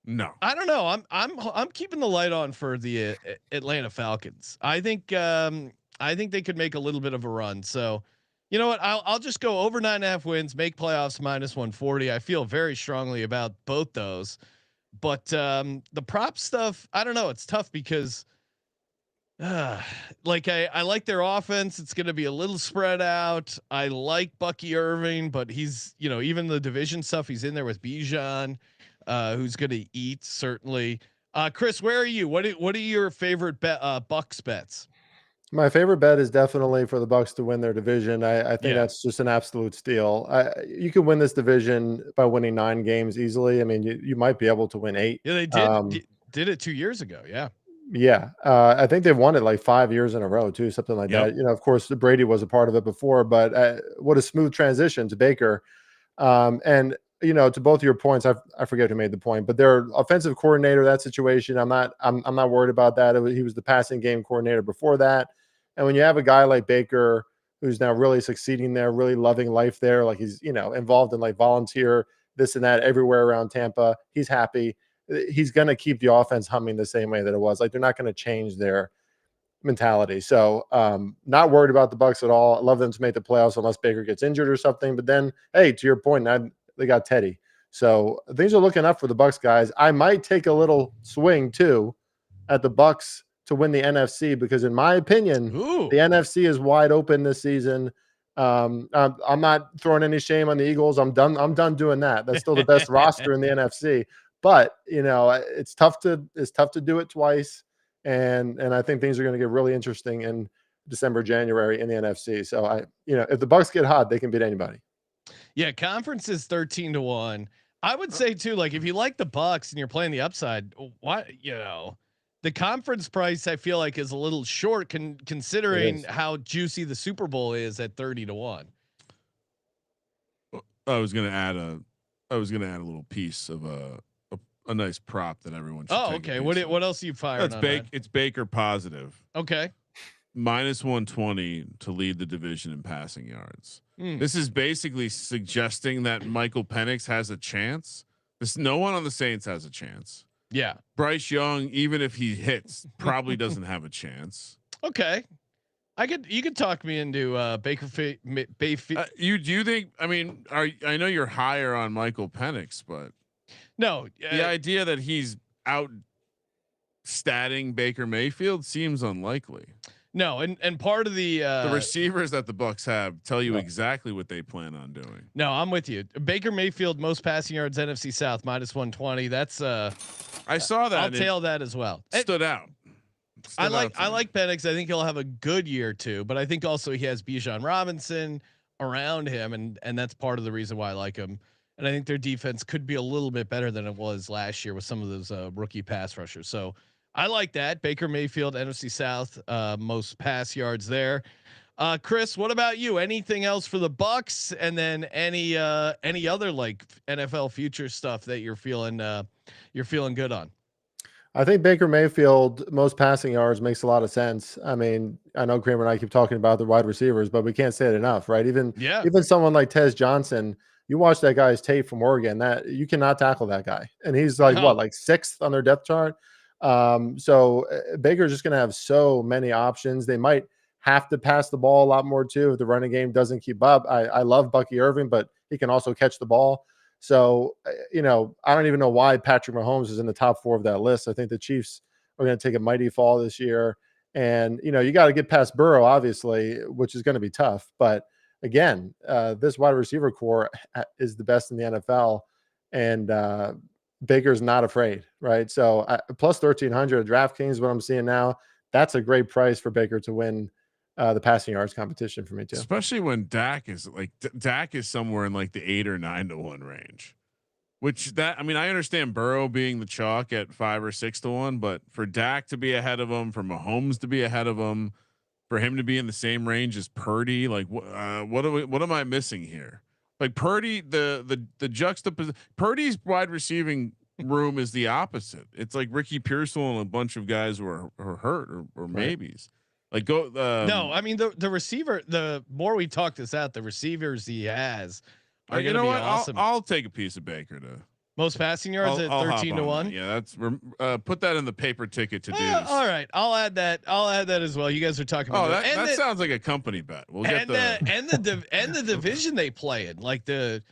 No, I don't know. I'm keeping the light on for the Atlanta Falcons. I think they could make a little bit of a run. So, you know what? I'll just go over 9.5 wins, make playoffs -140. I feel very strongly about both those. But the prop stuff, I don't know. It's tough because like I like their offense. It's going to be a little spread out. I like Bucky Irving, but he's, even the division stuff, he's in there with Bijan, who's going to eat certainly. Chris, where are you? What are your favorite Bucs bets? My favorite bet is definitely for the Bucs to win their division. I think Yeah. that's just an absolute steal. You can win this division by winning 9 games easily. I mean, you might be able to win 8. Yeah, they did it 2 years ago. Yeah. Yeah, I think they've won it like 5 years in a row too, something like Yep. that. Of course, Brady was a part of it before, but what a smooth transition to Baker. And to both of your points, I forget who made the point, but their offensive coordinator, that situation, I'm not worried about that. He was the passing game coordinator before that, and when you have a guy like Baker who's now really succeeding there, really loving life there, like he's involved in like volunteer this and that everywhere around Tampa, he's happy. He's going to keep the offense humming the same way that it was. Like they're not going to change their mentality. So not worried about the Bucs at all. I love them to make the playoffs unless Baker gets injured or something. But then, hey, to your point, they got Teddy. So things are looking up for the Bucs guys. I might take a little swing too at the Bucs to win the NFC because in my opinion, Ooh. the NFC is wide open this season. I'm not throwing any shame on the Eagles. I'm done doing that. That's still the best roster in the NFC. But it's tough to do it twice, and I think things are going to get really interesting in December, January in the NFC. So if the Bucs get hot, they can beat anybody. Yeah, conference is 13-1. I would say too, like if you like the Bucs and you're playing the upside, the conference price I feel like is a little short considering how juicy the Super Bowl is at 30-1. I was gonna add a little piece of a nice prop that everyone should take okay. a piece of. What else are you firing on? It's Baker positive. Okay. -120 to lead the division in passing yards. Mm. This is basically suggesting that Michael Penix has a chance. No one on the Saints has a chance. Yeah. Bryce Young, even if he hits, probably doesn't have a chance. Okay. You could talk me into Baker Mayfield. Do you think? I mean, I know you're higher on Michael Penix, but no, the idea that he's out statting Baker Mayfield seems unlikely. No, and part of the receivers that the Bucs have tell you exactly what they plan on doing. No, I'm with you. Baker Mayfield, most passing yards, NFC South, -120. That's I saw that. I'll tail that as well. Stood out. I like Penix. I think he'll have a good year too, but I think also he has Bijan Robinson around him, and that's part of the reason why I like him. And I think their defense could be a little bit better than it was last year with some of those rookie pass rushers. So I like that. Baker Mayfield, NFC South, most pass yards there. Chris, what about you? Anything else for the Bucs, and then any other like NFL future stuff that you're feeling good on? I think Baker Mayfield, most passing yards, makes a lot of sense. I mean, I know Kramer and I keep talking about the wide receivers, but we can't say it enough, right? Even someone like Tez Johnson, you watch that guy's tape from Oregon, that you cannot tackle that guy, and he's like like 6th on their depth chart. So Baker's just going to have so many options. They might have to pass the ball a lot more too if the running game doesn't keep up. I love Bucky Irving, but he can also catch the ball. So, I don't even know why Patrick Mahomes is in the top 4 of that list. I think the Chiefs are going to take a mighty fall this year. And, you got to get past Burrow, obviously, which is going to be tough. But again, this wide receiver core is the best in the NFL. And Baker's not afraid, right? So plus 1,300 DraftKings, what I'm seeing now, that's a great price for Baker to win the passing yards competition for me too. Especially when Dak is somewhere in like the 8 or 9 to 1 range, I understand Burrow being the chalk at 5 or 6 to 1, but for Dak to be ahead of him, for Mahomes to be ahead of him, for him to be in the same range as Purdy, like what am I missing here? Like Purdy, the juxtaposition, Purdy's wide receiving room is the opposite. It's like Ricky Pearsall and a bunch of guys who are hurt or maybes. Like go. No, I mean the receiver. The more we talk this out, the receivers he has are going to be awesome. I'll take a piece of Baker to most passing yards at 13-1. Yeah, that's put that in the paper ticket to do. All right, I'll add that as well. You guys are talking about that sounds like a company bet. We'll get the division they play in, like the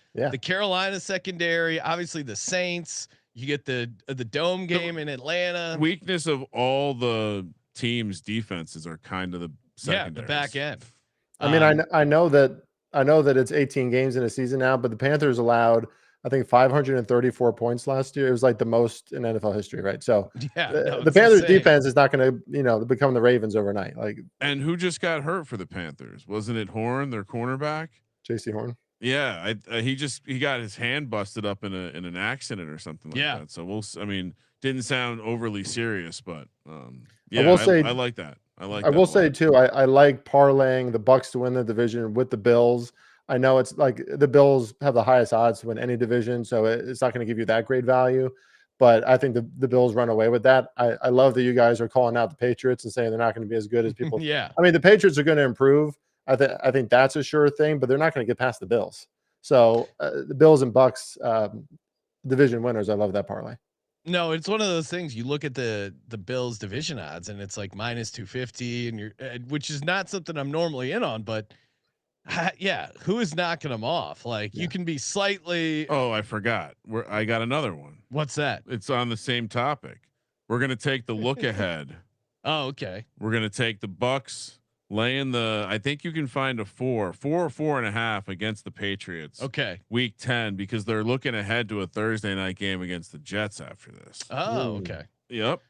Carolina secondary, obviously the Saints. You get the dome game in Atlanta. Weakness of all the teams' defenses are kind of the secondaries. The back end. I mean, I know that it's 18 games in a season now, but the Panthers allowed, I think, 534 points last year. It was like the most in NFL history, right? So the Panthers defense is not going to, become the Ravens overnight. Like, and who just got hurt for the Panthers? Wasn't it Horn, their cornerback? JC Horn. Yeah, he got his hand busted up in an accident or something like that. So didn't sound overly serious, but yeah, I like that. I will say too, I like parlaying the Bucs to win the division with the Bills. I know it's like the Bills have the highest odds to win any division, so it's not going to give you that great value. But I think the Bills run away with that. I love that you guys are calling out the Patriots and saying they're not going to be as good as people. Yeah. I mean, the Patriots are going to improve. I think that's a sure thing, but they're not going to get past the Bills. So the Bills and Bucs division winners. I love that parlay. No, it's one of those things. You look at the Bills division odds, and it's like -250, and which is not something I'm normally in on, but yeah, who is knocking them off? Like you can be slightly. Oh, I forgot. I got another one. What's that? It's on the same topic. We're gonna take the look ahead. Oh, okay. We're gonna take the Bucs laying I think you can find a 4.5 against the Patriots. Okay. Week 10, because they're looking ahead to a Thursday night game against the Jets after this. Oh, okay. Yep.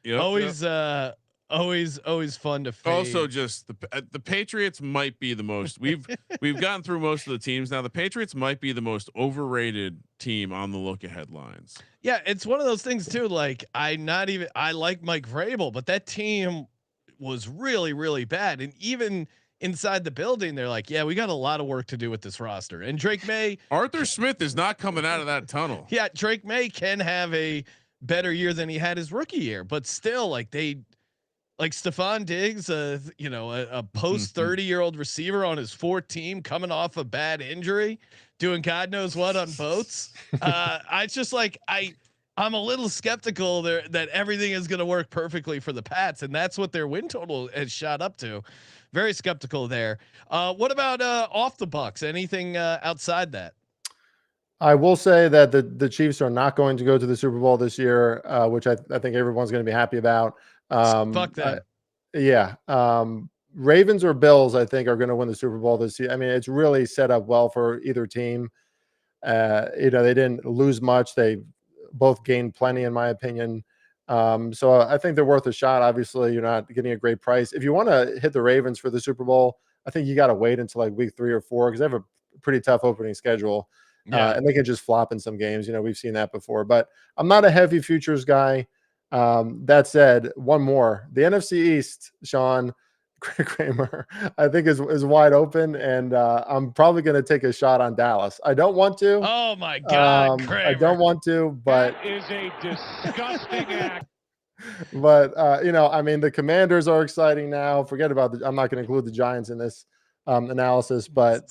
Always fun to fade. Also, just the Patriots might be the most we've gotten through most of the teams now. The Patriots might be the most overrated team on the look ahead lines. Yeah, it's one of those things too. Like I like Mike Vrabel, but that team was really, really bad. And even inside the building, they're like, yeah, we got a lot of work to do with this roster. And Drake May, Arthur Smith is not coming out of that tunnel. Yeah, Drake May can have a better year than he had his rookie year, but still, like Stephon Diggs, a post 30-year-old receiver on his fourth team, coming off a bad injury, doing God knows what on boats. I just I'm a little skeptical there that everything is going to work perfectly for the Pats, and that's what their win total has shot up to. Very skeptical there. What about off the Bucs? Anything outside that? I will say that the Chiefs are not going to go to the Super Bowl this year, which I think everyone's going to be happy about. Fuck that. Yeah. Ravens or Bills, I think, are going to win the Super Bowl this year. I mean, it's really set up well for either team. They didn't lose much. They both gained plenty, in my opinion. So I think they're worth a shot. Obviously, you're not getting a great price. If you want to hit the Ravens for the Super Bowl, I think you got to wait until like week 3 or 4 because they have a pretty tough opening schedule. And they can just flop in some games. We've seen that before. But I'm not a heavy futures guy. That said, one more. The NFC East, Sean, Kramer, I think is wide open, and I'm probably going to take a shot on Dallas. I don't want to. Oh my God, Kramer. I don't want to, but that is a disgusting act. But the Commanders are exciting now. Forget about I'm not going to include the Giants in this analysis, but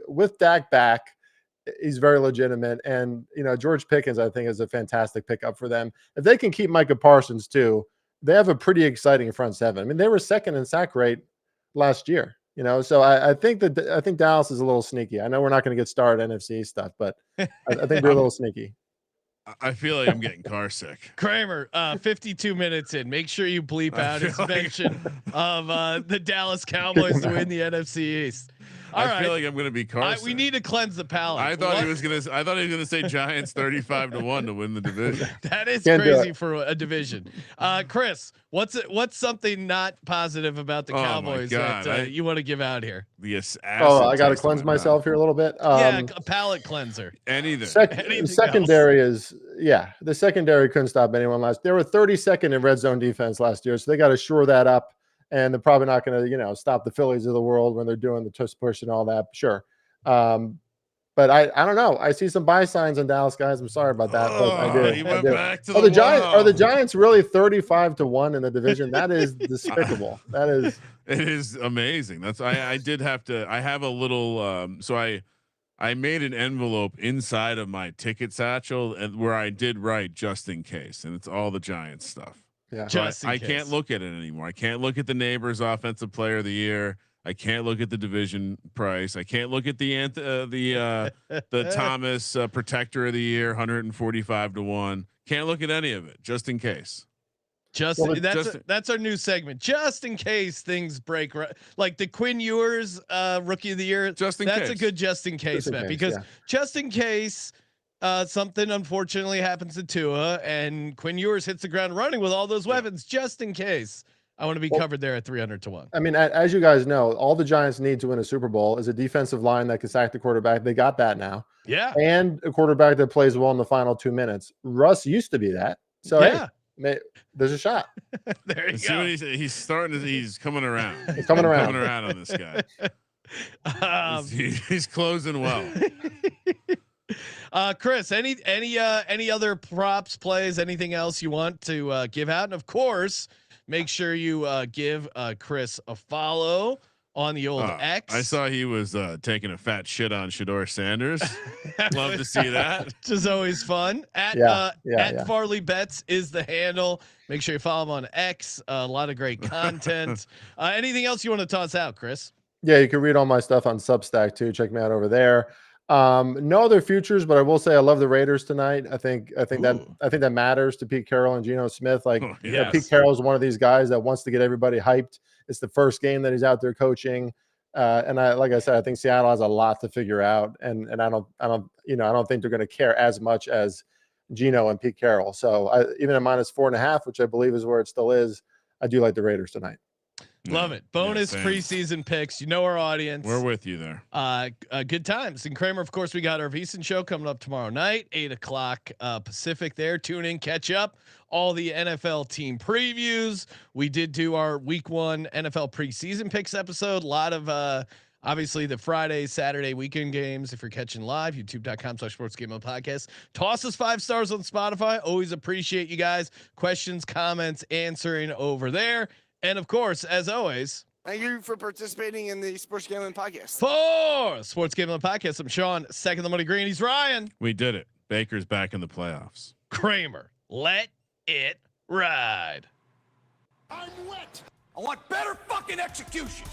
with Dak back, he's very legitimate, and George Pickens I think is a fantastic pickup for them. If they can keep Micah Parsons too, they have a pretty exciting front seven. I mean, they were second in sack rate last year. So I think Dallas is a little sneaky. I know we're not going to get started NFC stuff, but I think they're a little sneaky. I feel like I'm getting car sick. Kramer, 52 minutes in. Make sure you bleep out his mention of the Dallas Cowboys to win the NFC East. I feel like I'm going to be car sick. We need to cleanse the palate. I thought he was going to say Giants 35-1 to win the division. That is crazy for a division. Chris, what's something not positive about the Cowboys that you want to give out here? Yes. I got to cleanse myself here a little bit. A palate cleanser. Anything. Secondary is the secondary couldn't stop anyone last. They were 32nd in red zone defense last year, so they got to shore that up. And they're probably not going to, stop the Phillies of the world when they're doing the tush push and all that. Sure. But I don't know. I see some buy signs on Dallas, guys. I'm sorry about that. But I do. He went back to the Giants. Are the Giants really 35-1 in the division? That is despicable. That is. It is amazing. I did have to. I have a little. So I made an envelope inside of my ticket satchel where I did write just in case, and it's all the Giants stuff. Yeah. So I can't look at it anymore. I can't look at the neighbors offensive player of the year. I can't look at the division price. I can't look at the Thomas protector of the year, 145 to 1. Can't look at any of it, just in case. That's our new segment. Just in case things break, like the Quinn Ewers rookie of the year. Just in that's case. a good just in case bet, because just in case something unfortunately happens to Tua and Quinn Ewers hits the ground running with all those weapons, just in case. I want to be covered there at 300 to 1. I mean, as you guys know, all the Giants need to win a Super Bowl is a defensive line that can sack the quarterback. They got that now. Yeah. And a quarterback that plays well in the final 2 minutes. Russ used to be that. So hey, there's a shot. There you See go. what he's coming around. He's coming around. Coming around on this guy. He's closing well. Chris, any other props, plays, anything else you want to give out? And of course, make sure you give Chris a follow on the old X. I saw he was taking a fat shit on Shedeur Sanders. Love to see that. Which is always fun. At Farley Bets is the handle. Make sure you follow him on X. A lot of great content. Anything else you want to toss out, Chris? Yeah, you can read all my stuff on Substack too. Check me out over there. No other futures, but I will say I love the Raiders tonight. I think that matters to Pete Carroll and Geno Smith. Like Pete Carroll is one of these guys that wants to get everybody hyped. It's the first game that he's out there coaching. And like I said, I think Seattle has a lot to figure out. And I don't think they're going to care as much as Geno and Pete Carroll. So even at -4.5, which I believe is where it still is, I do like the Raiders tonight. Love it. Bonus preseason picks. You know our audience. We're with you there. Good times. And Kramer, of course, we got our VSiN show coming up tomorrow night, 8:00 Pacific. There, tune in, catch up. All the NFL team previews. We did do our Week 1 NFL preseason picks episode. A lot of obviously the Friday, Saturday weekend games. If you're catching live, youtube.com/sportsgamblingpodcast. Toss us 5 stars on Spotify. Always appreciate you guys. Questions, comments, answering over there. And of course, as always, thank you for participating in the Sports Gambling Podcast. For Sports Gambling Podcast, I'm Sean, second the money green. He's Ryan. We did it. Baker's back in the playoffs. Kramer, let it ride. I'm wet. I want better fucking execution.